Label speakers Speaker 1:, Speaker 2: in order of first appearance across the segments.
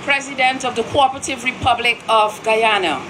Speaker 1: President of the Cooperative Republic of Guyana.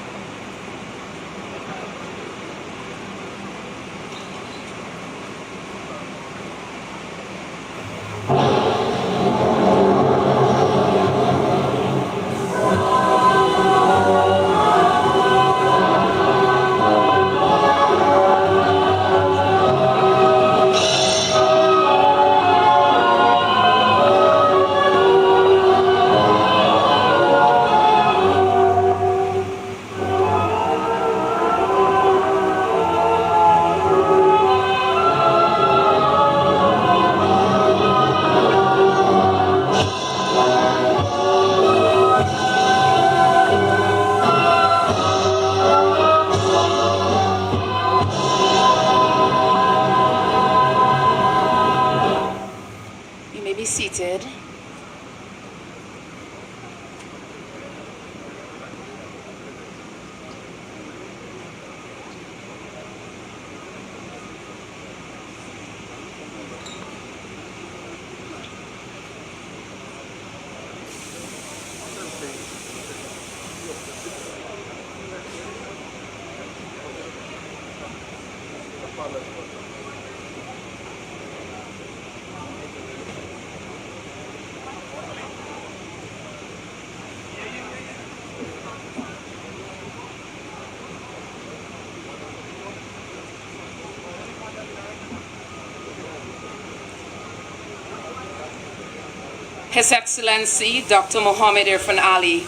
Speaker 1: Seated. His Excellency Dr. Mohammed Irfan Ali,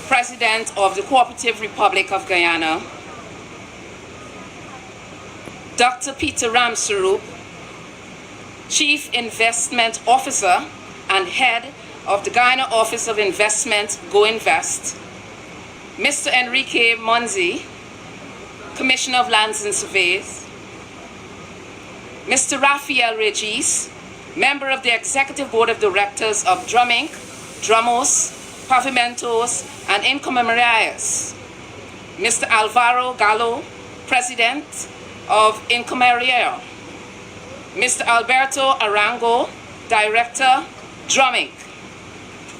Speaker 1: President of the Cooperative Republic of Guyana, Dr. Peter Ramsaroop, Chief Investment Officer and Head of the Guyana Office of Investment, Go Invest, Mr. Enrique Monzi, Commissioner of Lands and Surveys, Mr. Rafael Regis, Member of the Executive Board of Directors of Drominc, Dramos, Pavimentos, and Incommemorias, Mr. Alvaro Gallo, President of Incommemorial, Mr. Alberto Arango, Director, Drominc,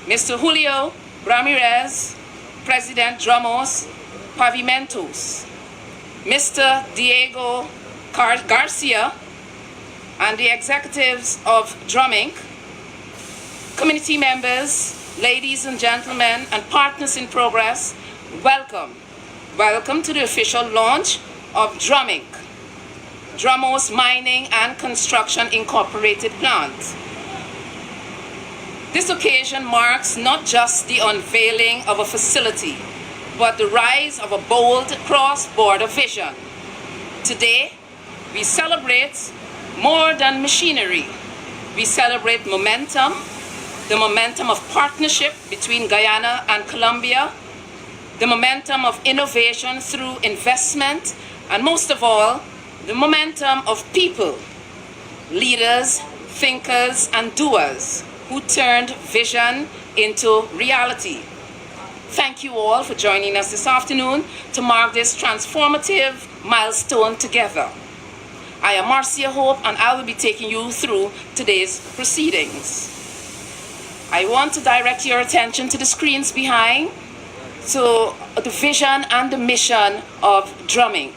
Speaker 1: Mr. Julio Ramirez, President, Dramos, Pavimentos, Mr. Diego Garcia, and the executives of Drominc, community members, ladies and gentlemen, and partners in progress, welcome. Welcome to the official launch of Drominc, Dramos Mining and Construction Incorporated Plant. This occasion marks not just the unveiling of a facility, but the rise of a bold cross-border vision. Today, we celebrate more than machinery. We celebrate momentum, the momentum of partnership between Guyana and Colombia, the momentum of innovation through investment, and most of all, the momentum of people, leaders, thinkers, and doers who turned vision into reality. Thank you all for joining us this afternoon to mark this transformative milestone together. I am Marcia Hope, and I will be taking you through today's proceedings. I want to direct your attention to the screens behind, to the vision and the mission of Drominc.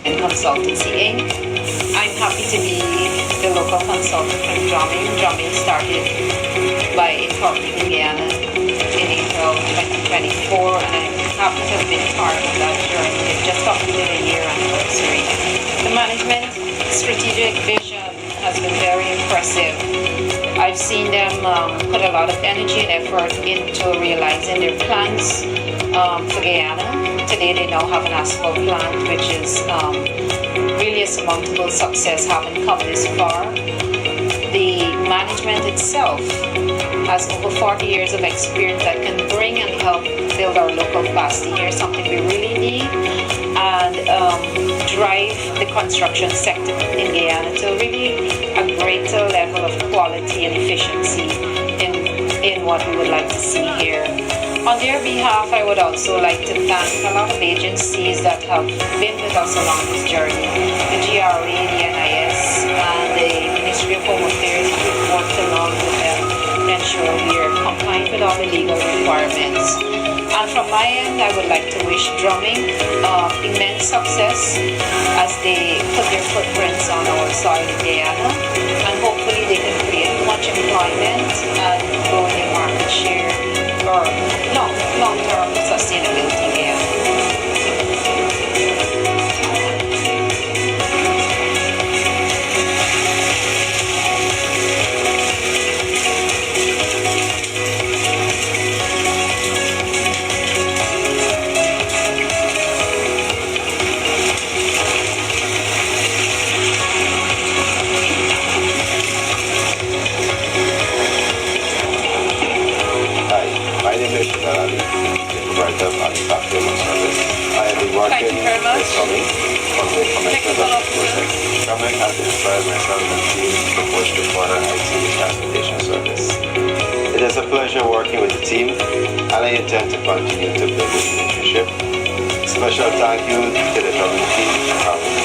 Speaker 1: Consultancy Inc. I'm happy to be the local consultant for Drominc. Drominc started by incorporating Guyana in April 2024, and I'm happy to have been part of that journey. We've just completed a year anniversary. The management strategic vision has been very impressive. I've seen them put a lot of energy and effort into realizing their plans for Guyana. Today they now have an asphalt plant, which is really a surmountable success having come this far. The management itself has over 40 years of experience that can bring and help build our local capacity here, something we really need, and drive the construction sector in Guyana to really a greater level of quality and efficiency in what we would like to see here. On their behalf, I would also like to thank a lot of agencies that have been with us along this journey. The GRA, the NIS, and the Ministry of Home Affairs, sure we are compliant with all the legal requirements. And from my end, I would like to wish Drominc immense success as they put their footprints on our soil in Guyana, and hopefully they can create much employment and grow their market share for long-term sustainability in Guyana.
Speaker 2: Thank you very much. Drominc has inspired myself and team to push the further IT transportation service. It is a pleasure working with the team, and I intend to continue to build this relationship. Special thank you to the Drominc team for having me.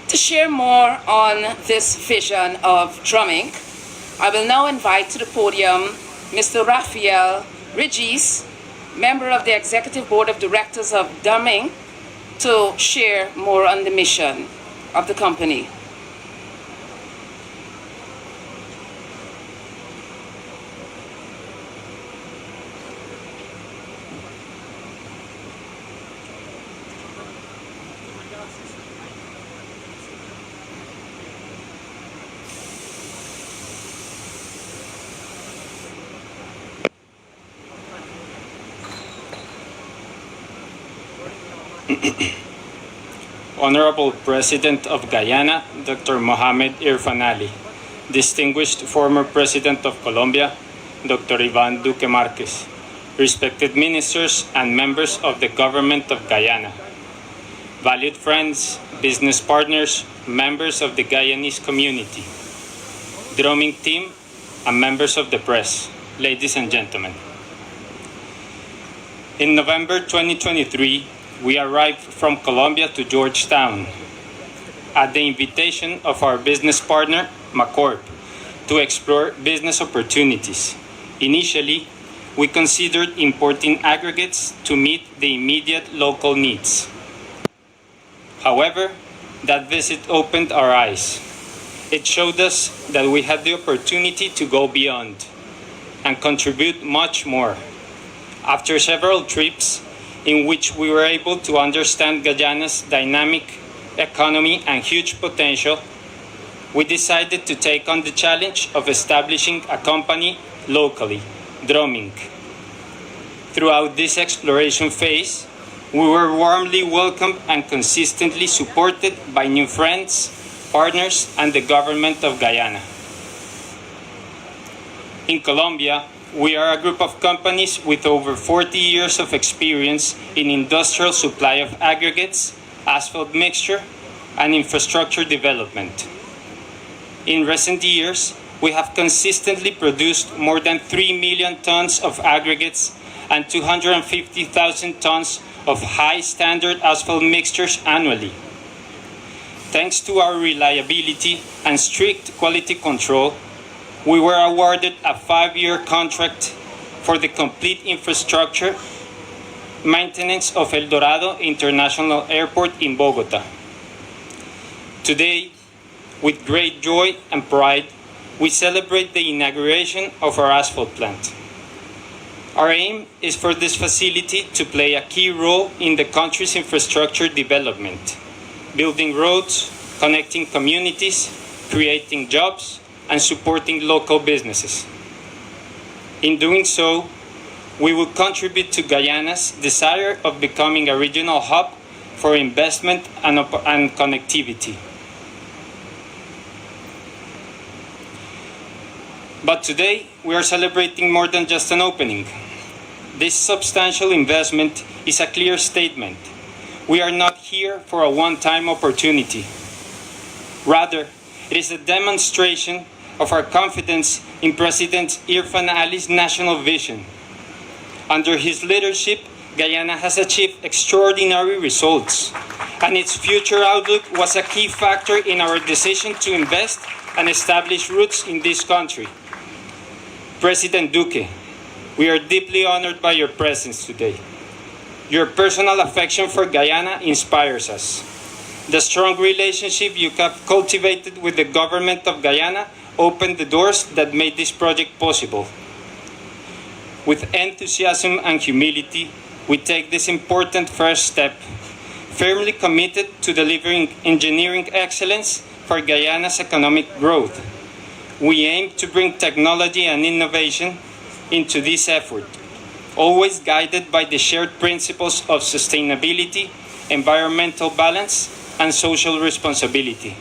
Speaker 3: To share more on this vision of Drominc, I will now invite to the podium Mr. Raphael Regis, member of the Executive Board of Directors of Drominc, to share more on the mission of the company.
Speaker 4: Honorable President of Guyana, Dr. Mohamed Irfan Ali, distinguished former President of Colombia, Dr. Ivan Duque Marquez, respected ministers and members of the government of Guyana, valued friends, business partners, members of the Guyanese community, Drominc team, and members of the press, ladies and gentlemen. In November 2023, we arrived from Colombia to Georgetown at the invitation of our business partner, McCorp, to explore business opportunities. Initially, we considered importing aggregates to meet the immediate local needs. However, that visit opened our eyes. It showed us that we had the opportunity to go beyond and contribute much more. After several trips, in which we were able to understand Guyana's dynamic economy and huge potential, we decided to take on the challenge of establishing a company locally, Drominc. Throughout this exploration phase, we were warmly welcomed and consistently supported by new friends, partners, and the government of Guyana. In Colombia, we are a group of companies with over 40 years of experience in industrial supply of aggregates, asphalt mixture, and infrastructure development. In recent years, we have consistently produced more than 3 million tons of aggregates and 250,000 tons of high-standard asphalt mixtures annually. Thanks to our reliability and strict quality control, we were awarded a 5-year contract for the complete infrastructure maintenance of El Dorado International Airport in Bogota. Today, with great joy and pride, we celebrate the inauguration of our asphalt plant. Our aim is for this facility to play a key role in the country's infrastructure development, building roads, connecting communities, creating jobs, and supporting local businesses. In doing so, we will contribute to Guyana's desire of becoming a regional hub for investment and connectivity. But today, we are celebrating more than just an opening. This substantial investment is a clear statement. We are not here for a one-time opportunity. Rather, it is a demonstration of our confidence in President Irfan Ali's national vision. Under his leadership, Guyana has achieved extraordinary results, and its future outlook was a key factor in our decision to invest and establish roots in this country. President Duque, we are deeply honored by your presence today. Your personal affection for Guyana inspires us. The strong relationship you have cultivated with the government of Guyana opened the doors that made this project possible. With enthusiasm and humility, we take this important first step, firmly committed to delivering engineering excellence for Guyana's economic growth. We aim to bring technology and innovation into this effort, always guided by the shared principles of sustainability, environmental balance, and social responsibility.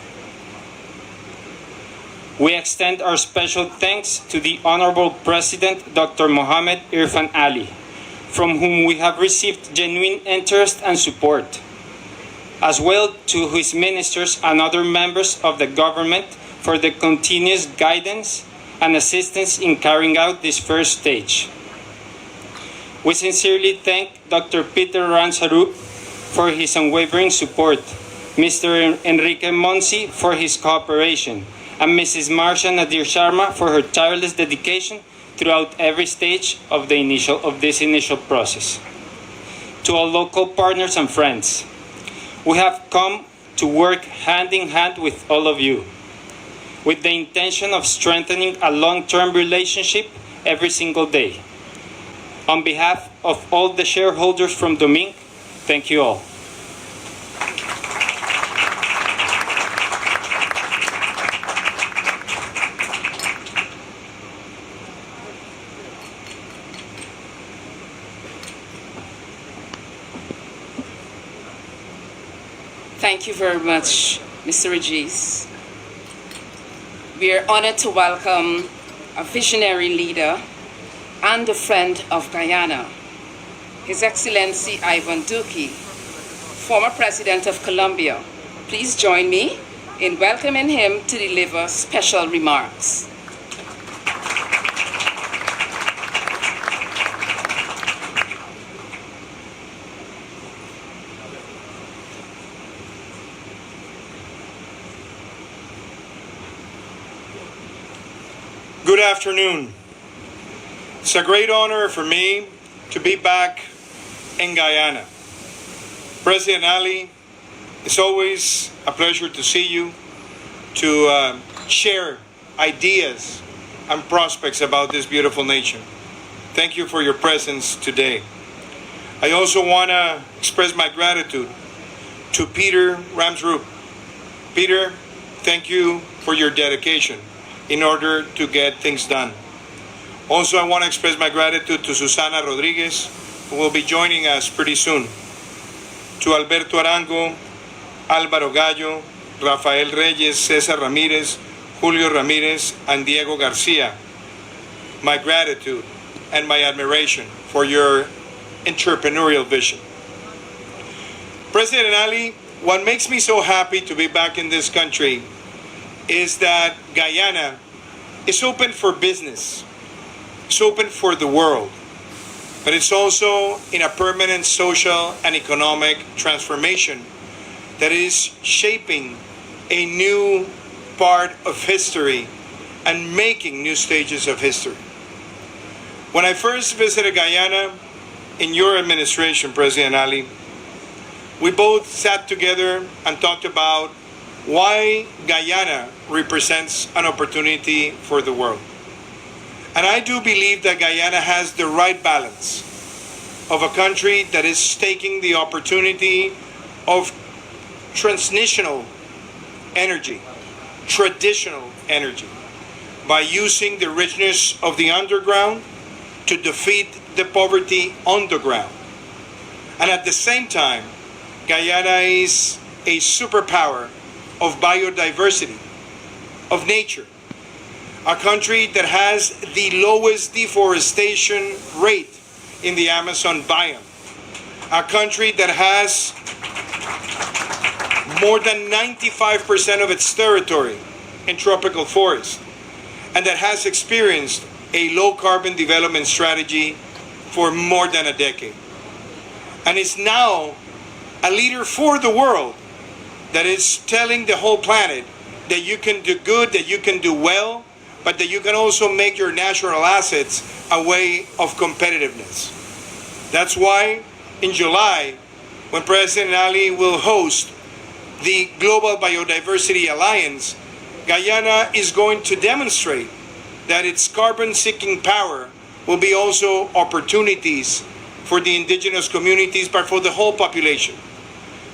Speaker 4: We extend our special thanks to the Honorable President Dr. Mohamed Irfan Ali, from whom we have received genuine interest and support, as well to his ministers and other members of the government for the continuous guidance and assistance in carrying out this first stage. We sincerely thank Dr. Peter Ransarup for his unwavering support, Mr. Enrique Monsi for his cooperation, and Mrs. Marsha Nadir Sharma for her tireless dedication throughout every stage of this initial process. To all local partners and friends, we have come to work hand in hand with all of you, with the intention of strengthening a long-term relationship every single day. On behalf of all the shareholders from Drominc, thank you all.
Speaker 3: Thank you very much, Mr. Regis. We are honored to welcome a visionary leader and a friend of Guyana, His Excellency Ivan Duque, former President of Colombia. Please join me in welcoming him to deliver special remarks.
Speaker 5: Good afternoon. It's a great honor for me to be back in Guyana. President Ali, it's always a pleasure to see you, to share ideas and prospects about this beautiful nation. Thank you for your presence today. I also want to express my gratitude to Peter Ramsrup. Peter, thank you for your dedication in order to get things done. Also, I want to express my gratitude to Susana Rodriguez, who will be joining us pretty soon. To Alberto Arango, Álvaro Gallo, Rafael Reyes, Cesar Ramirez, Julio Ramirez, and Diego Garcia. My gratitude and my admiration for your entrepreneurial vision. President Ali, what makes me so happy to be back in this country is that Guyana is open for business. It's open for the world. But it's also in a permanent social and economic transformation that is shaping a new part of history and making new stages of history. When I first visited Guyana in your administration, President Ali, we both sat together and talked about why Guyana represents an opportunity for the world. And I do believe that Guyana has the right balance of a country that is taking the opportunity of transnational energy, traditional energy, by using the richness of the underground to defeat the poverty on the ground. And at the same time, Guyana is a superpower of biodiversity, of nature. A country that has the lowest deforestation rate in the Amazon biome. A country that has more than 95% of its territory in tropical forest, and that has experienced a low carbon development strategy for more than a decade. And is now a leader for the world that is telling the whole planet that you can do good, that you can do well, but that you can also make your natural assets a way of competitiveness. That's why in July, when President Ali will host the Global Biodiversity Alliance, Guyana is going to demonstrate that its carbon-seeking power will be also opportunities for the indigenous communities, but for the whole population.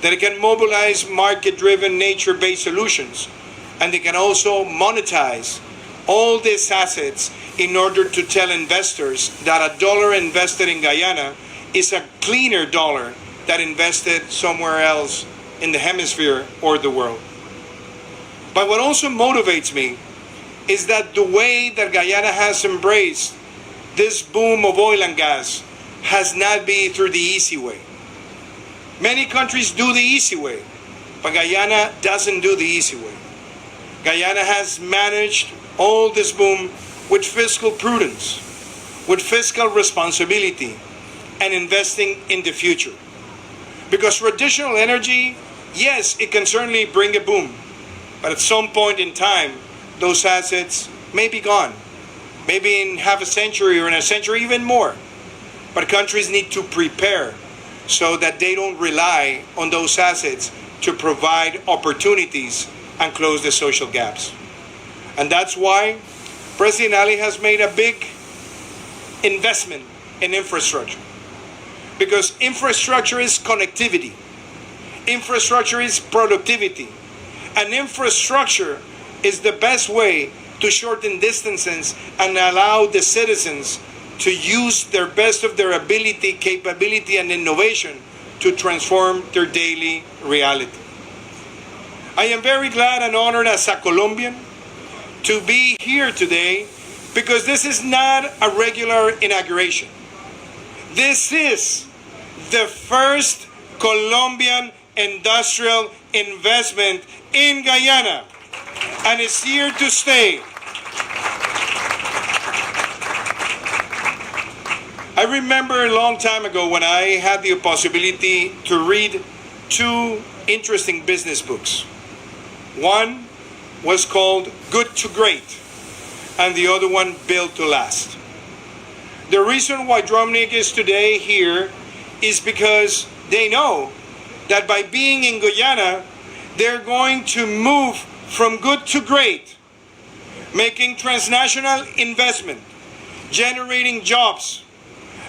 Speaker 5: That it can mobilize market-driven, nature-based solutions, and it can also monetize all these assets in order to tell investors that a dollar invested in Guyana is a cleaner dollar that invested somewhere else in the hemisphere or the world. But what also motivates me is that the way that Guyana has embraced this boom of oil and gas has not been through the easy way. Many countries do the easy way, but Guyana doesn't do the easy way. Guyana has managed all this boom with fiscal prudence, with fiscal responsibility, and investing in the future. Because traditional energy, yes, it can certainly bring a boom, but at some point in time, those assets may be gone. Maybe in half a century or in a century, even more. But countries need to prepare so that they don't rely on those assets to provide opportunities and close the social gaps. And that's why President Ali has made a big investment in infrastructure. Because infrastructure is connectivity. Infrastructure is productivity. And infrastructure is the best way to shorten distances and allow the citizens to use their best of their ability, capability, and innovation to transform their daily reality. I am very glad and honored as a Colombian to be here today because this is not a regular inauguration. This is the first Colombian industrial investment in Guyana, and it's here to stay. I remember a long time ago when I had the possibility to read two interesting business books. One was called Good to Great, and the other one Built to Last. The reason why Drominc is today here is because they know that by being in Guyana, they're going to move from good to great, making transnational investment, generating jobs,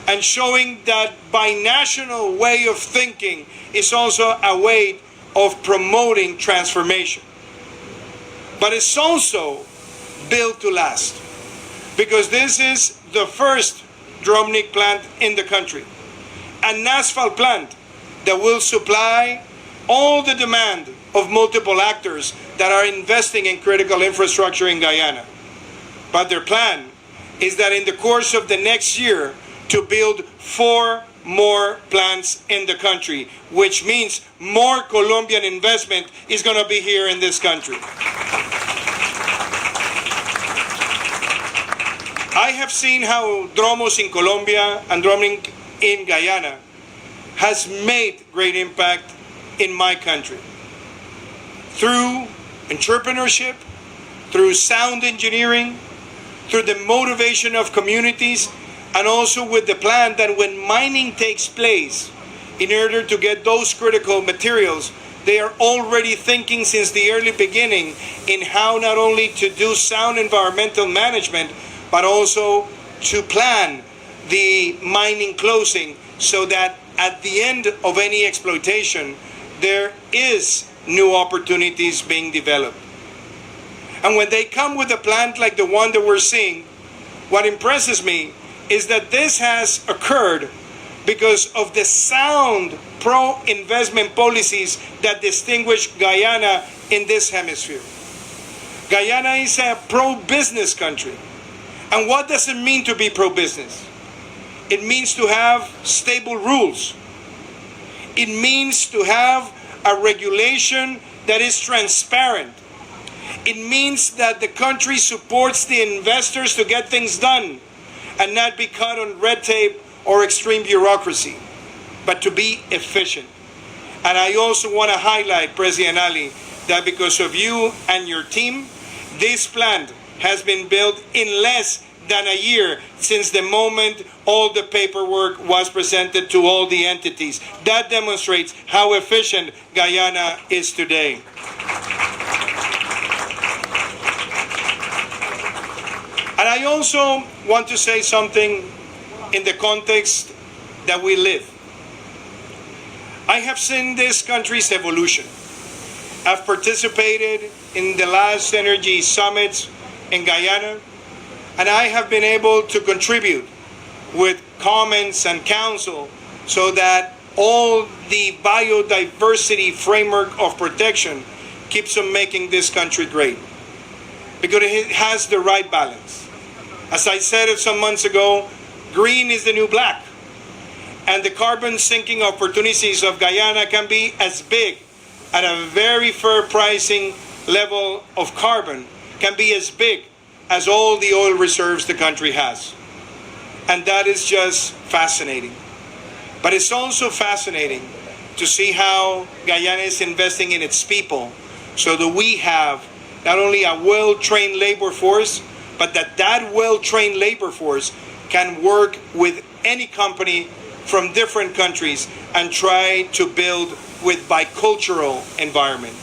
Speaker 5: and showing that binational way of thinking is also a way of promoting transformation. But it's also built to last, because this is the first Drominc plant in the country, an asphalt plant that will supply all the demand of multiple actors that are investing in critical infrastructure in Guyana. But their plan is that in the course of the next year to build 4 more plants in the country, which means more Colombian investment is going to be here in this country. I have seen how Dromos in Colombia and Drominc in Guyana has made great impact in my country. Through entrepreneurship, through sound engineering, through the motivation of communities, and also with the plan that when mining takes place, in order to get those critical materials, they are already thinking since the early beginning in how not only to do sound environmental management, but also to plan the mining closing so that at the end of any exploitation, there is new opportunities being developed. And when they come with a plant like the one that we're seeing, what impresses me is that this has occurred because of the sound pro-investment policies that distinguish Guyana in this hemisphere. Guyana is a pro-business country. And what does it mean to be pro-business? It means to have stable rules. It means to have a regulation that is transparent. It means that the country supports the investors to get things done and not be caught on red tape or extreme bureaucracy, but to be efficient. And I also want to highlight, President Ali, that because of you and your team, this plant has been built in less than a year since the moment all the paperwork was presented to all the entities. That demonstrates how efficient Guyana is today. And I also want to say something in the context that we live. I have seen this country's evolution. I've participated in the last energy summits in Guyana, and I have been able to contribute with comments and counsel so that all the biodiversity framework of protection keeps on making this country great, because it has the right balance. As I said some months ago, green is the new black, and the carbon sinking opportunities of Guyana can be as big at a very fair pricing level of carbon, can be as big as all the oil reserves the country has. And that is just fascinating. But it's also fascinating to see how Guyana is investing in its people so that we have not only a well-trained labor force, but that well-trained labor force can work with any company from different countries and try to build with bicultural environment.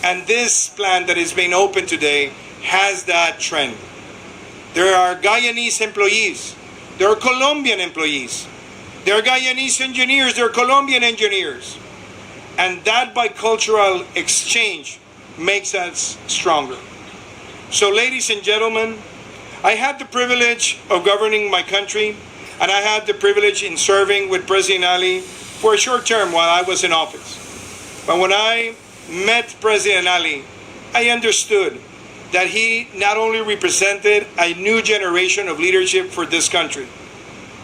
Speaker 5: And this plant that is being opened today has that trend. There are Guyanese employees, there are Colombian employees, there are Guyanese engineers, there are Colombian engineers. And that bicultural exchange makes us stronger. So ladies and gentlemen, I had the privilege of governing my country, and I had the privilege in serving with President Ali for a short term while I was in office. But when I met President Ali, I understood that he not only represented a new generation of leadership for this country,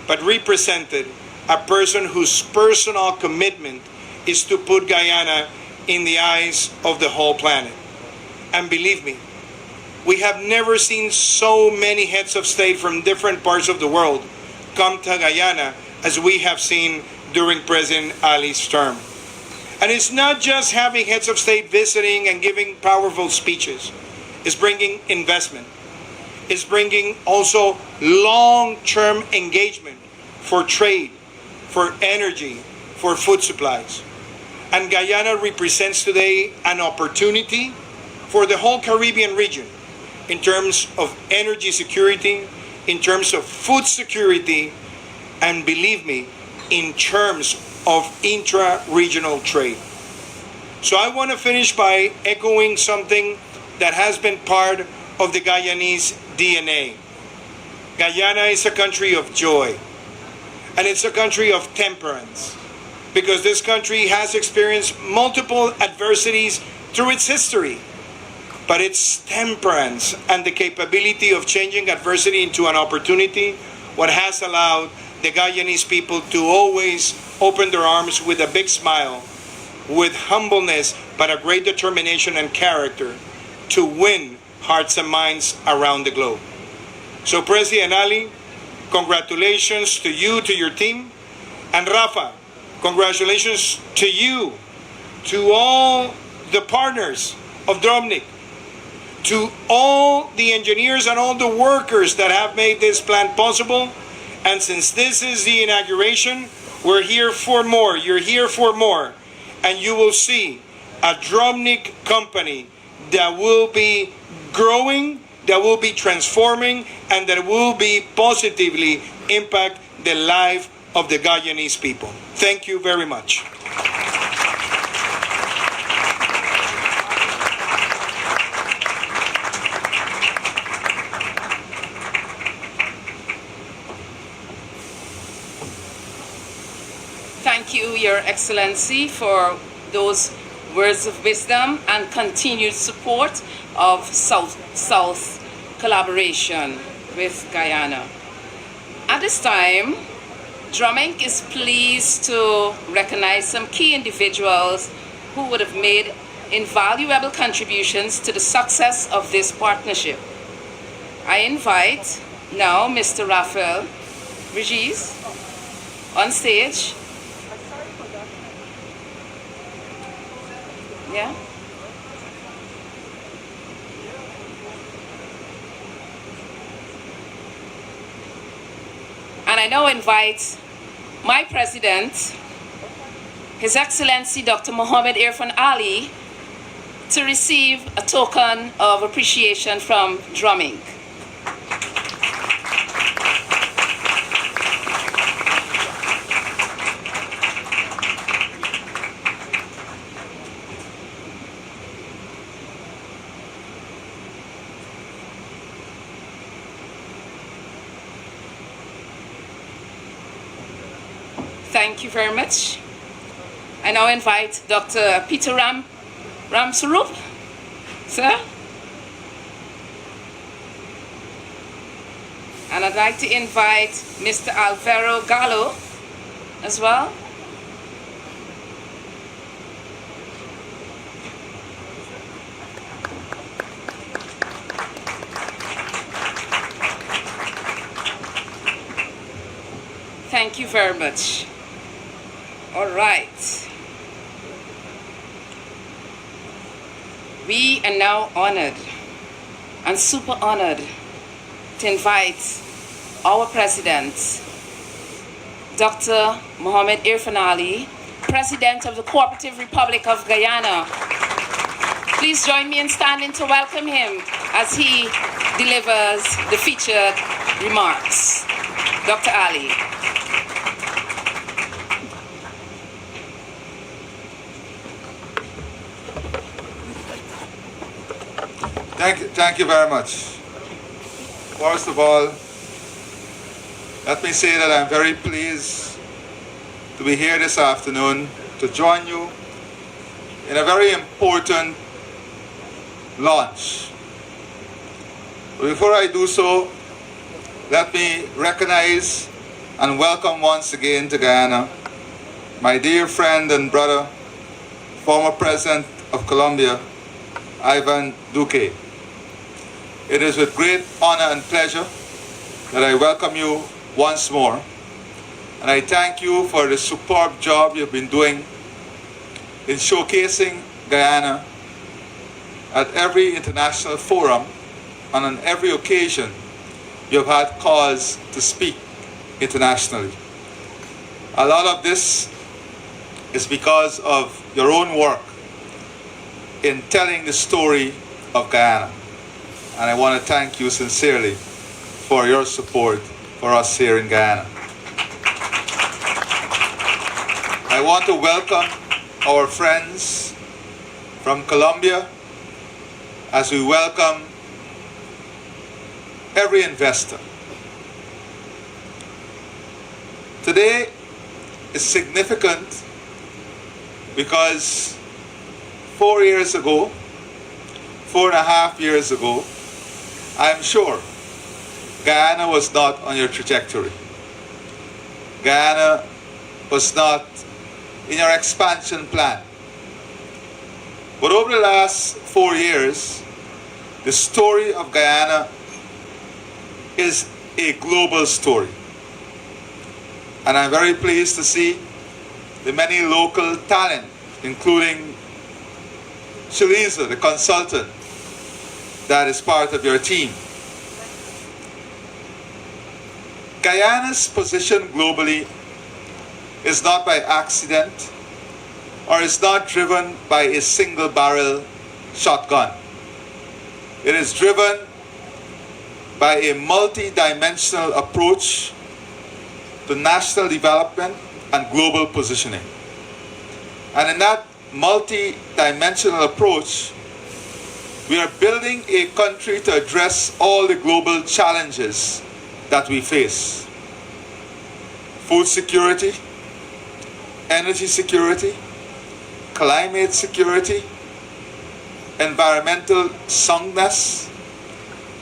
Speaker 5: but represented a person whose personal commitment is to put Guyana in the eyes of the whole planet. And believe me, we have never seen so many heads of state from different parts of the world come to Guyana as we have seen during President Ali's term. And it's not just having heads of state visiting and giving powerful speeches. It's bringing investment. It's bringing also long-term engagement for trade, for energy, for food supplies. And Guyana represents today an opportunity for the whole Caribbean region in terms of energy security, in terms of food security, and believe me, in terms of intra-regional trade. So I want to finish by echoing something that has been part of the Guyanese DNA. Guyana is a country of joy, and it's a country of temperance, because this country has experienced multiple adversities through its history. But its temperance and the capability of changing adversity into an opportunity, what has allowed the Guyanese people to always open their arms with a big smile, with humbleness, but a great determination and character to win hearts and minds around the globe. So President Ali, congratulations to you, to your team. And Rafa, congratulations to you, to all the partners of Drominc, to all the engineers and all the workers that have made this plant possible. And since this is the inauguration, we're here for more. You're here for more. And you will see a Drominc company that will be growing, that will be transforming, and that will be positively impact the life of the Guyanese people. Thank you very much.
Speaker 3: Thank you, Your Excellency, for those words of wisdom and continued support of South-South collaboration with Guyana. At this time, Drominc is pleased to recognize some key individuals who would have made invaluable contributions to the success of this partnership. I invite now Mr. Raphael Regis on stage. Yeah. And I now invite my president, His Excellency Dr. Mohammed Irfan Ali, to receive a token of appreciation from Drominc. Thank you very much. I now invite Dr. Peter Ramsarup, sir. And I'd like to invite Mr. Alvaro Gallo as well. Thank you very much. All right. We are now honored and super honored to invite our president, Dr. Mohammed Irfan Ali, President of the Cooperative Republic of Guyana. Please join me in standing to welcome him as he delivers the featured remarks. Dr. Ali.
Speaker 6: Thank you very much. First of all, let me say that I'm very pleased to be here this afternoon to join you in a very important launch. But before I do so, let me recognize and welcome once again to Guyana my dear friend and brother, former President of Colombia, Ivan Duque. It is with great honor and pleasure that I welcome you once more, and I thank you for the superb job you've been doing in showcasing Guyana at every international forum and on every occasion you've had cause to speak internationally. A lot of this is because of your own work in telling the story of Guyana. And I want to thank you sincerely for your support for us here in Guyana. I want to welcome our friends from Colombia as we welcome every investor. Today is significant because 4 years ago, 4.5 years ago, I'm sure Guyana was not on your trajectory. Guyana was not in your expansion plan. But over the last 4 years, the story of Guyana is a global story. And I'm very pleased to see the many local talent, including Shaliza, the consultant, that is part of your team. Guyana's position globally is not by accident or is not driven by a single barrel shotgun. It is driven by a multi-dimensional approach to national development and global positioning. And in that multi-dimensional approach, we are building a country to address all the global challenges that we face. Food security, energy security, climate security, environmental soundness,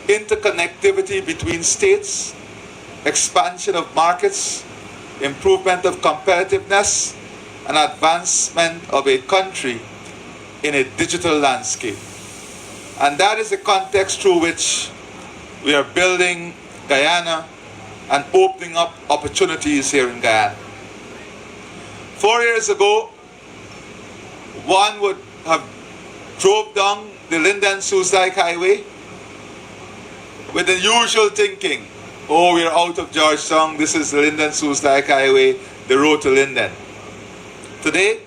Speaker 6: interconnectivity between states, expansion of markets, improvement of competitiveness, and advancement of a country in a digital landscape. And that is the context through which we are building Guyana and opening up opportunities here in Guyana. 4 years ago, one would have drove down the Linden-Soos-Dyke Highway with the usual thinking, oh, we're out of Georgetown, this is the Linden-Soos-Dyke Highway, the road to Linden. Today,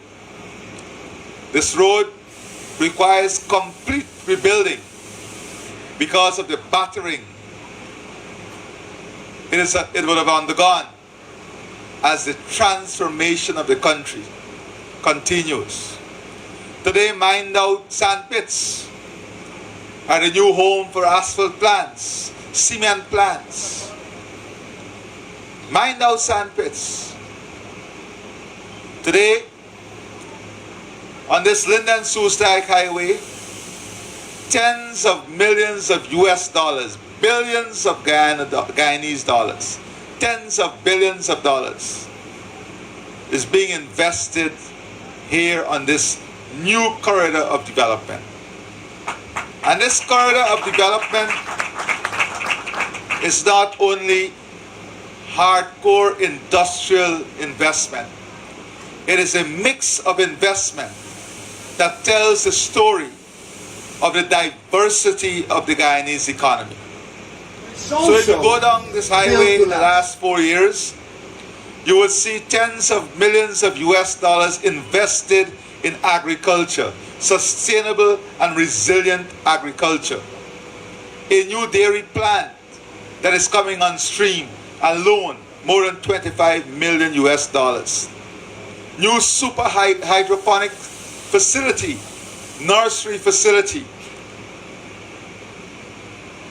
Speaker 6: this road requires complete rebuilding because of the battering it would have undergone as the transformation of the country continues. Today, mined out sand pits are the new home for asphalt plants, cement plants. Mined out sand pits. Today, on this Linden-Soos-Dyke Highway, tens of millions of US dollars, billions of Guyanese dollars, tens of billions of dollars is being invested here on this new corridor of development. And this corridor of development is not only hardcore industrial investment, it is a mix of investment that tells the story of the diversity of the Guyanese economy. So if you go down this highway in the last 4 years, you will see tens of millions of US dollars invested in agriculture, sustainable and resilient agriculture. A new dairy plant that is coming on stream alone, more than 25 million US dollars. New super hydroponic facility, nursery facility,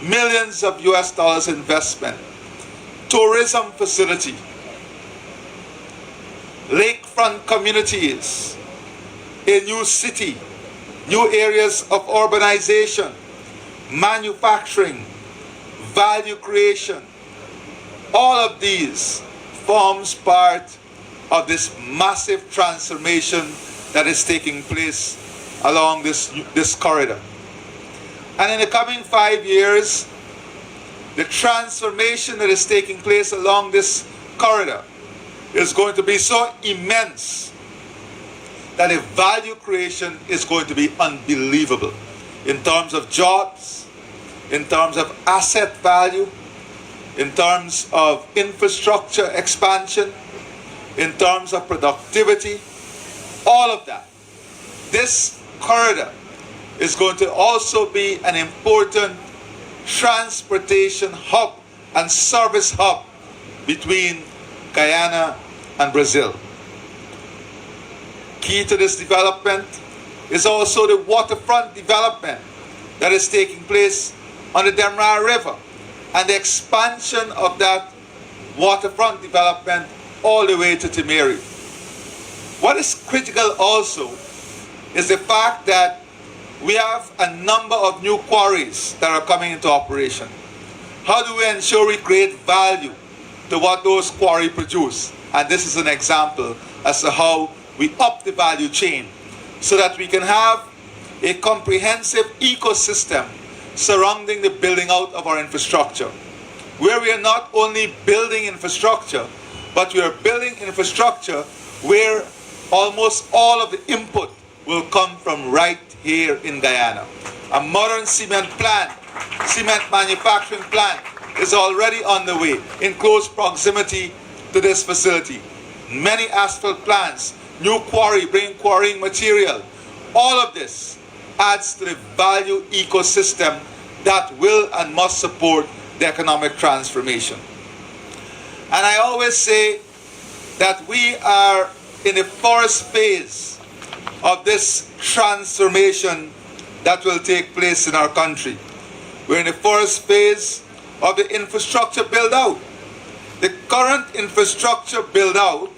Speaker 6: millions of US dollars investment. Tourism facility, lakefront communities, a new city, new areas of urbanization, manufacturing, value creation. All of these forms part of this massive transformation that is taking place along this corridor. And in the coming 5 years, the transformation that is taking place along this corridor is going to be so immense that the value creation is going to be unbelievable in terms of jobs, in terms of asset value, in terms of infrastructure expansion, in terms of productivity, all of that. This corridor is going to also be an important transportation hub and service hub between Guyana and Brazil. Key to this development is also the waterfront development that is taking place on the Demerara River and the expansion of that waterfront development all the way to Timeri. What is critical also is the fact that we have a number of new quarries that are coming into operation. How do we ensure we create value to what those quarries produce? And this is an example as to how we up the value chain so that we can have a comprehensive ecosystem surrounding the building out of our infrastructure, where we are not only building infrastructure, but we are building infrastructure where almost all of the input will come from right here in Guyana. A modern cement plant, cement manufacturing plant is already on the way in close proximity to this facility. Many asphalt plants, new quarry, bringing quarrying material. All of this adds to the value ecosystem that will and must support the economic transformation. And I always say that we are in the first phase of this transformation that will take place in our country. We're in the first phase of the infrastructure build-out. The current infrastructure build-out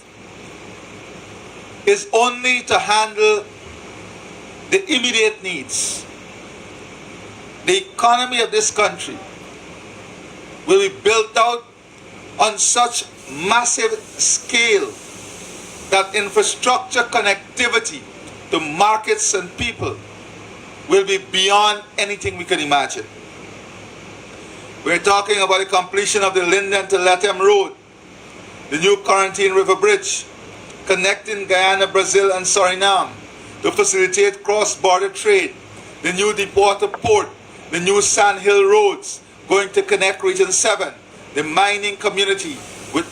Speaker 6: is only to handle the immediate needs. The economy of this country will be built out on such massive scale that infrastructure connectivity to markets and people will be beyond anything we can imagine. We're talking about the completion of the Linden to Latham Road, the new Quarantine River Bridge, connecting Guyana, Brazil, and Suriname to facilitate cross-border trade, the new Deepwater Port, the new Sand Hill roads going to connect Region 7, the mining community with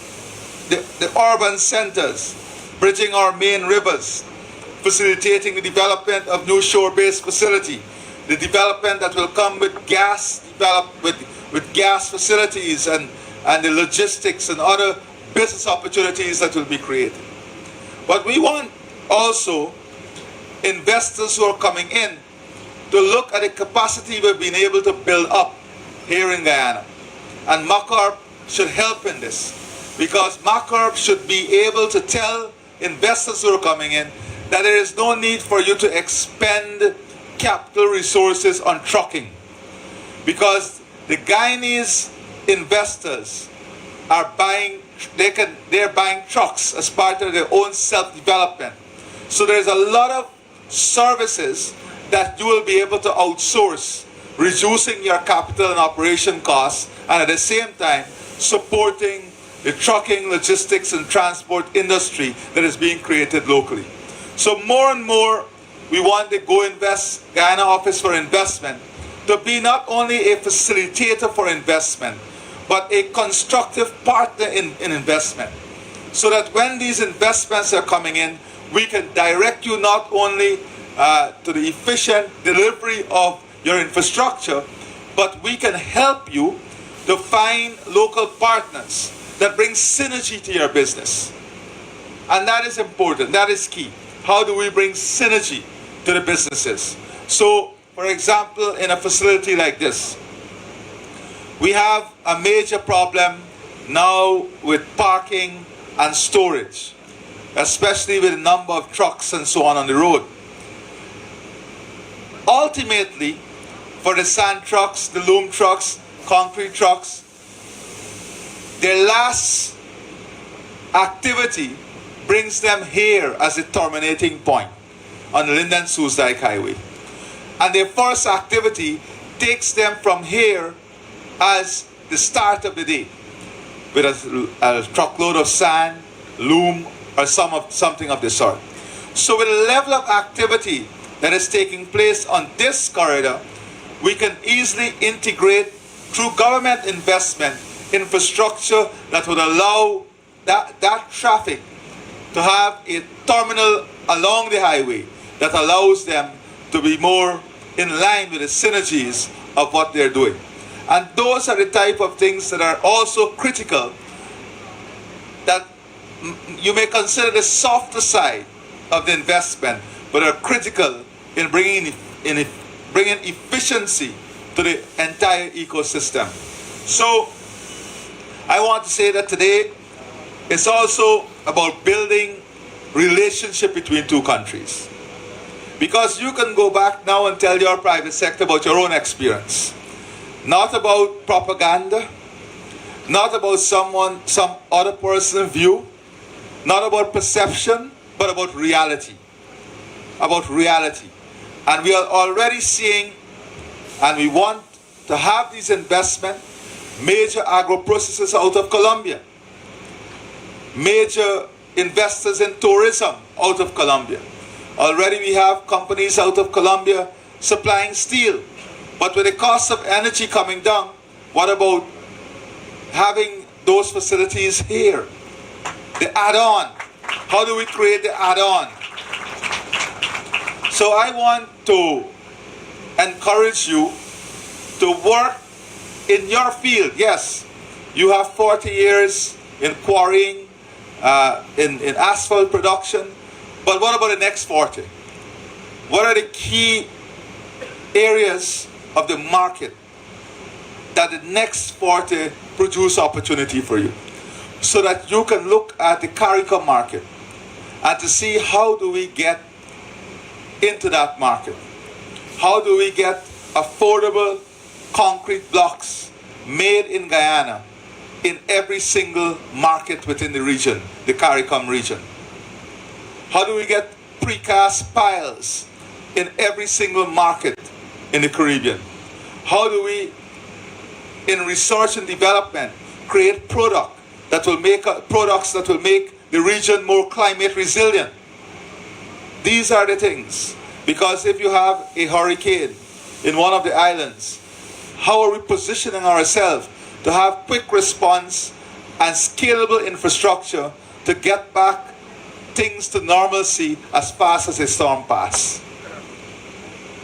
Speaker 6: the urban centers, bridging our main rivers, facilitating the development of new shore-based facility, the development that will come with gas, with gas facilities and the logistics and other business opportunities that will be created. But we want also investors who are coming in to look at the capacity we've been able to build up here in Guyana. And MACORP should help in this, because MACORP should be able to tell investors who are coming in that there is no need for you to expend capital resources on trucking, because the Guyanese investors are buying, they're buying trucks as part of their own self-development. So there's a lot of services that you will be able to outsource, reducing your capital and operation costs, and at the same time supporting the trucking, logistics, and transport industry that is being created locally. So more and more, we want the Go Invest Guyana Office for Investment to be not only a facilitator for investment, but a constructive partner in investment. So that when these investments are coming in, we can direct you not only to the efficient delivery of your infrastructure, but we can help you to find local partners that bring synergy to your business. And that is important, that is key. How do we bring synergy to the businesses? So, for example, in a facility like this, we have a major problem now with parking and storage, especially with the number of trucks and so on the road. Ultimately, for the sand trucks, the loom trucks, concrete trucks, their last activity brings them here as a terminating point on the Linden-Soos-Dyke Highway. And their first activity takes them from here as the start of the day, with a truckload of sand, loom, or something of the sort. So with the level of activity that is taking place on this corridor, we can easily integrate through government investment infrastructure that would allow that traffic to have a terminal along the highway that allows them to be more in line with the synergies of what they're doing. And those are the type of things that are also critical, that you may consider the softer side of the investment, but are critical in bringing efficiency to the entire ecosystem. So I want to say that today it's also about building relationship between two countries. Because you can go back now and tell your private sector about your own experience. Not about propaganda, not about some other person's view, not about perception, but about reality. About reality. And we are already seeing, and we want to have these investment, major agro-processors out of Colombia, major investors in tourism out of Colombia. Already we have companies out of Colombia supplying steel. But with the cost of energy coming down, what about having those facilities here? The add-on. How do we create the add-on? So I want to encourage you to work in your field. Yes, you have 40 years in quarrying, in asphalt production, but what about the next 40? What are the key areas of the market that the next 40 produce opportunity for you, so that you can look at the CARICOM market and to see how do we get into that market? How do we get affordable concrete blocks made in Guyana in every single market within the region, the CARICOM region? How do we get precast piles in every single market in the Caribbean? How do we, in research and development, create products that will make the region more climate resilient? These are the things. Because if you have a hurricane in one of the islands, how are we positioning ourselves to have quick response and scalable infrastructure to get back things to normalcy as fast as a storm passes?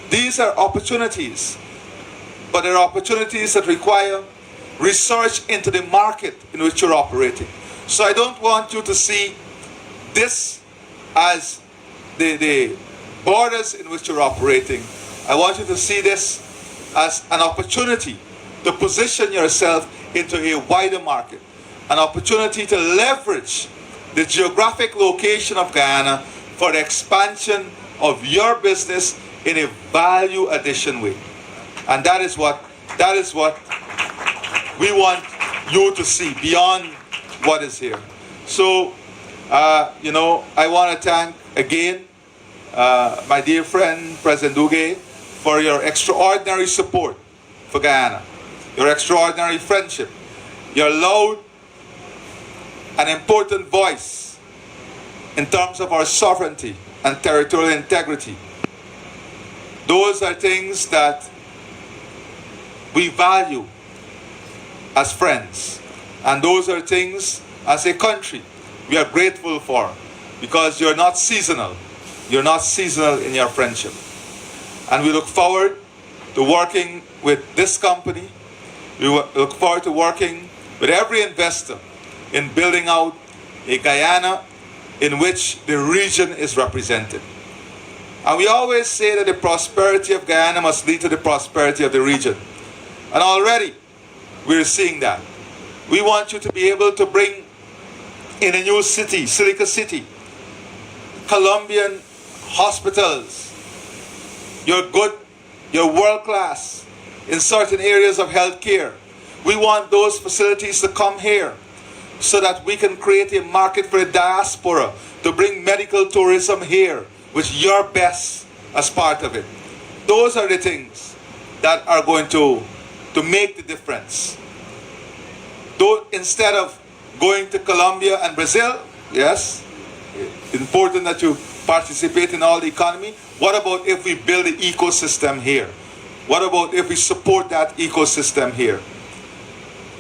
Speaker 6: These are opportunities, but they're opportunities that require research into the market in which you're operating. So I don't want you to see this as the borders in which you're operating. I want you to see this as an opportunity to position yourself into a wider market, an opportunity to leverage the geographic location of Guyana for the expansion of your business in a value addition way. And that is what we want you to see beyond what is here. So, I want to thank again my dear friend, President Duguay, for your extraordinary support for Guyana, your extraordinary friendship, your loud and important voice in terms of our sovereignty and territorial integrity. Those are things that we value as friends. And those are things as a country we are grateful for, because you're not seasonal. You're not seasonal in your friendship. And we look forward to working with this company. We look forward to working with every investor in building out a Guyana in which the region is represented. And we always say that the prosperity of Guyana must lead to the prosperity of the region. And already we're seeing that. We want you to be able to bring in a new city, Silica City, Colombian hospitals. You're good, you're world class in certain areas of healthcare. We want those facilities to come here so that we can create a market for the diaspora to bring medical tourism here with your best as part of it. Those are the things that are going to make the difference. Though instead of going to Colombia and Brazil, yes, important that you participate in all the economy. What about if we build an ecosystem here? What about if we support that ecosystem here?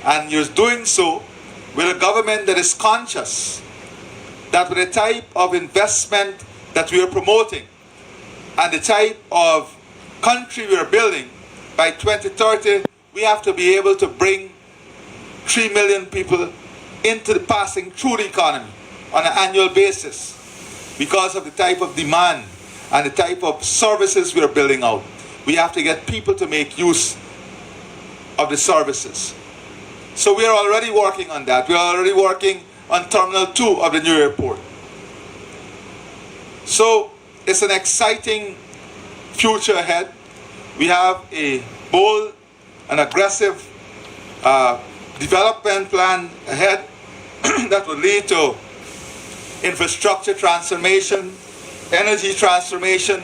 Speaker 6: And you're doing so with a government that is conscious that with the type of investment that we are promoting and the type of country we are building, by 2030, we have to be able to bring 3 million people into the passing through the economy on an annual basis because of the type of demand and the type of services we are building out. We have to get people to make use of the services. So we are already working on that. We are already working on Terminal 2 of the new airport. So it's an exciting future ahead. We have a bold and aggressive development plan ahead that will lead to infrastructure transformation, energy transformation,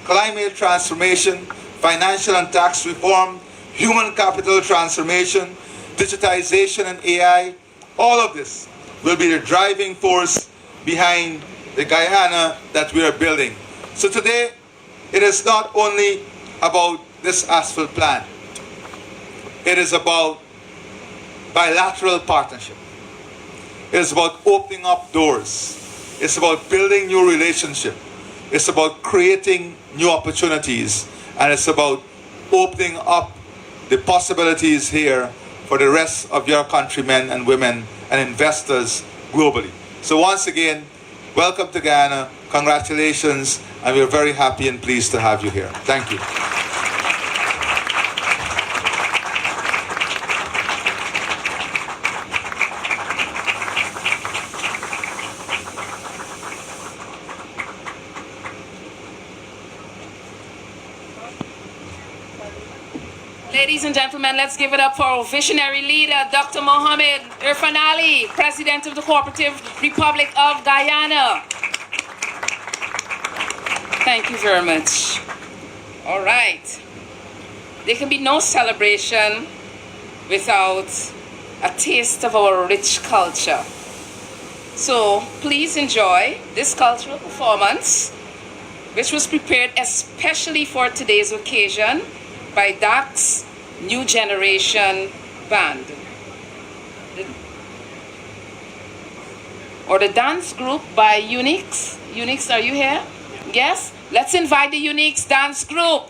Speaker 6: climate transformation, financial and tax reform, human capital transformation, digitization and AI. All of this will be the driving force behind the Guyana that we are building. So today, it is not only about this asphalt plant. It is about bilateral partnership. It is about opening up doors. It's about building new relationships. It's about creating new opportunities. And it's about opening up the possibilities here for the rest of your countrymen and women and investors globally. So once again, welcome to Guyana. Congratulations. And we're very happy and pleased to have you here. Thank you.
Speaker 3: Ladies and gentlemen, let's give it up for our visionary leader, Dr. Mohamed Irfan Ali, President of the Cooperative Republic of Guyana. Thank you very much. All right. There can be no celebration without a taste of our rich culture. So please enjoy this cultural performance, which was prepared especially for today's occasion by DAC's New Generation Band. Or the dance group by Unix. Unix, are you here? Yes? Let's invite the Unix dance group.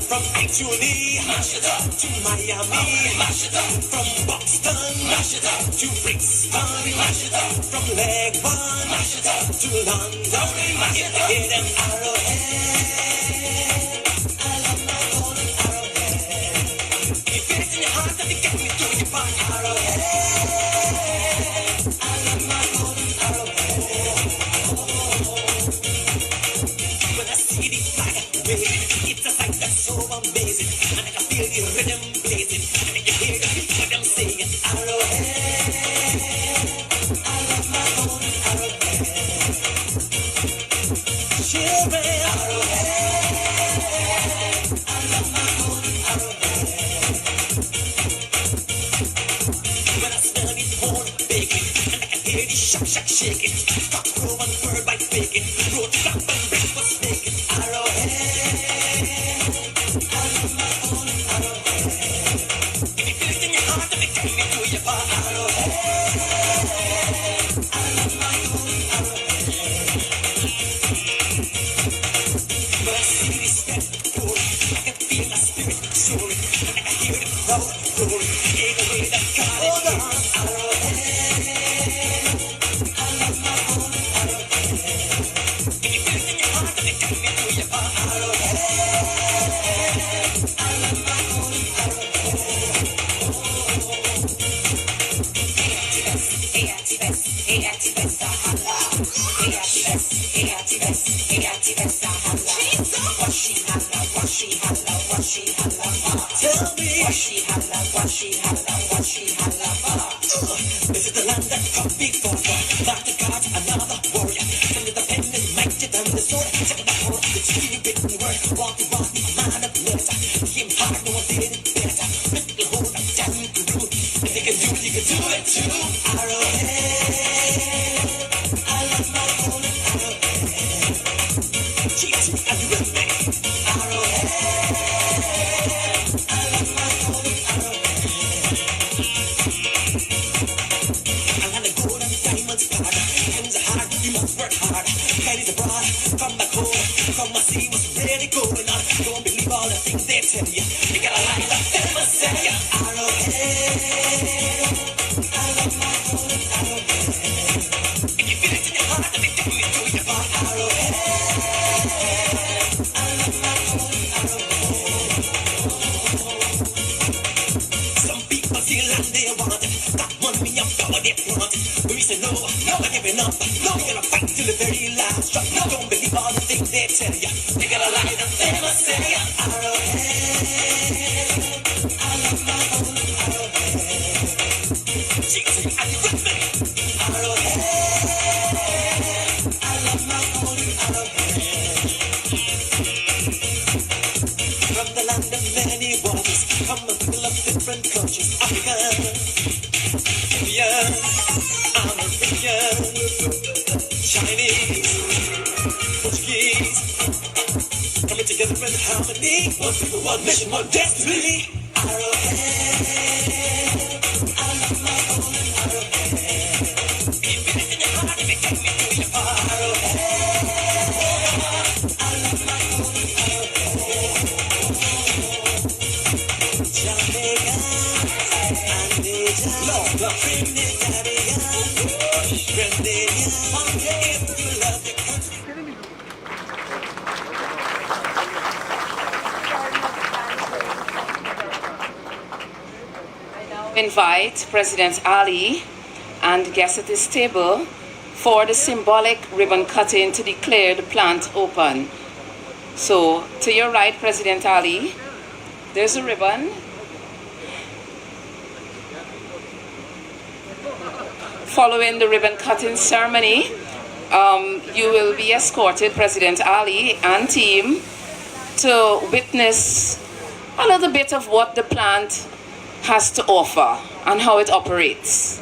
Speaker 7: From actually to Miami, from Boston to Brixton, from Leghorn to London, get them arrowhead. I love my golden arrowhead. It feels in your heart that it gets me to your bar arrowhead. I love my golden arrowhead. When I see the flag waving, it's a sight that's so amazing, and I can feel the rhythm blazing, and I can hear the people them singing arrowhead. I love my golden arrowhead. Children, arrowhead. I love my golden arrowhead. When I smell the corn baking, and I can hear the shack shaking, cock crow and bird bite baking, road flap and breakfast baking, arrowhead. This is the land that comes before not the God, another warrior. Send the pen and might get on the sword. Second the horror, the tree written word. Walk the man of letter. Him hard, no one did it better. Little hold of damn crew. If they can do it, you can do it too. Arrowhead. I love my golden arrowhead. GT, are you with me? Arrowhead. I love my golden arrowhead. From my sea was really going on. Don't believe all the things they tell you. You gotta line up them and say arrowhead. I love my golden arrowhead. If you feel it in your heart, then it can be to your bar arrowhead. I love my golden arrowhead. Some people feel like they want it. Got money up, power they want it. But we say no, no, I'm giving up. No, you're gonna fight till the very last drop. No, don't believe all the things they tell you. You gotta line up them and say arrowhead. I love my golden arrowhead. Jesus, are you with me? Arrowhead. I love my golden arrowhead. From the land of many waters, come a people of different cultures. African, Indian, American, Chinese, Portuguese, me. One people, one mission, one destiny. Arrowhead, I love my golden arrowhead. If it is in your heart, if it take me through your heart, arrowhead, I love my golden arrowhead. Jamaica, Andeja, Trinidadian, Grenadian. One day if you love your country.
Speaker 3: Invite President Ali and guests at this table for the symbolic ribbon cutting to declare the plant open. So, to your right, President Ali, there's a ribbon. Following the ribbon cutting ceremony, you will be escorted, President Ali and team, to witness a little bit of what the plant has to offer and how it operates.